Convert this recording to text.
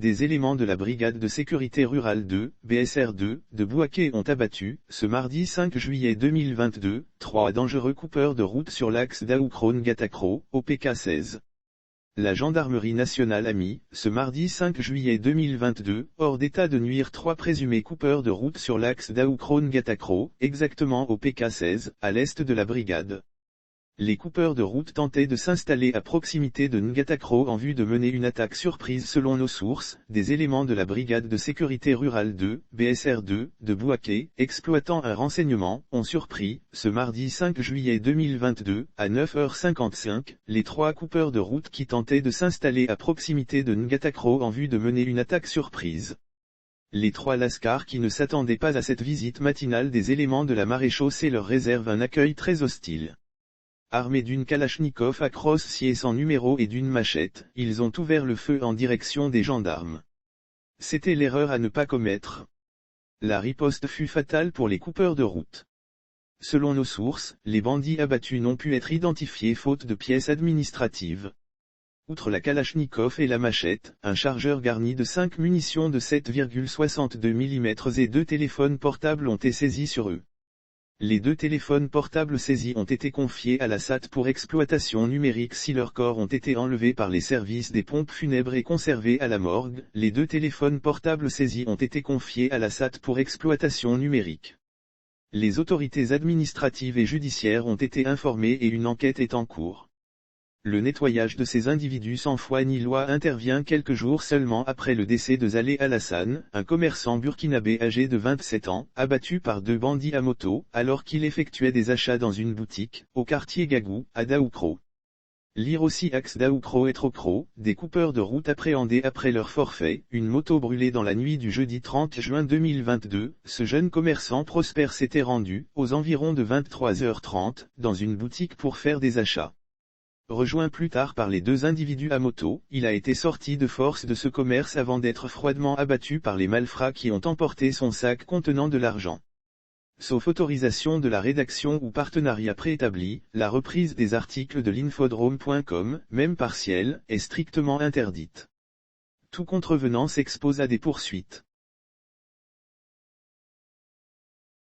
des éléments de la brigade de sécurité rurale 2, BSR2, de Bouaké ont abattu, ce mardi 5 juillet 2022, 3 dangereux coupeurs de route sur l'axe Daoukrone-Gatakro, au PK16. La gendarmerie nationale a mis, ce mardi 5 juillet 2022, hors d'état de nuire 3 présumés coupeurs de route sur l'axe Daoukrone-Gatakro, exactement au PK16, à l'est de la brigade. Les coupeurs de route tentaient de s'installer à proximité de Ngatakro en vue de mener une attaque surprise selon nos sources, des éléments de la brigade de sécurité rurale 2, BSR2, de Bouaké, exploitant un renseignement, ont surpris, ce mardi 5 juillet 2022, à 9h55, les 3 coupeurs de route qui tentaient de s'installer à proximité de Ngatakro en vue de mener une attaque surprise. Les 3 lascars qui ne s'attendaient pas à cette visite matinale des éléments de la maréchaussée leur réservent un accueil très hostile. Armés d'une Kalachnikov à crosse-sied sans numéro et d'une machette, ils ont ouvert le feu en direction des gendarmes. C'était l'erreur à ne pas commettre. La riposte fut fatale pour les coupeurs de route. Selon nos sources, les bandits abattus n'ont pu être identifiés faute de pièces administratives. Outre la Kalachnikov et la machette, un chargeur garni de 5 munitions de 7,62 mm et 2 téléphones portables ont été saisis sur eux. Les 2 téléphones portables saisis ont été confiés à la SAT pour exploitation numérique si leurs corps ont été enlevés par les services des pompes funèbres et conservés à la morgue. Les 2 téléphones portables saisis ont été confiés à la SAT pour exploitation numérique. Les autorités administratives et judiciaires ont été informées et une enquête est en cours. Le nettoyage de ces individus sans foi ni loi intervient quelques jours seulement après le décès de Zaleh Alassane, un commerçant burkinabé âgé de 27 ans, abattu par 2 bandits à moto, alors qu'il effectuait des achats dans une boutique, au quartier Gagou, à Daoukro. Lire aussi axe Daoukro et Trokro, des coupeurs de route appréhendés après leur forfait, une moto brûlée dans la nuit du jeudi 30 juin 2022, ce jeune commerçant prospère s'était rendu, aux environs de 23h30, dans une boutique pour faire des achats. Rejoint plus tard par les 2 individus à moto, il a été sorti de force de ce commerce avant d'être froidement abattu par les malfrats qui ont emporté son sac contenant de l'argent. Sauf autorisation de la rédaction ou partenariat préétabli, la reprise des articles de l'infodrome.com, même partielle, est strictement interdite. Tout contrevenant s'expose à des poursuites.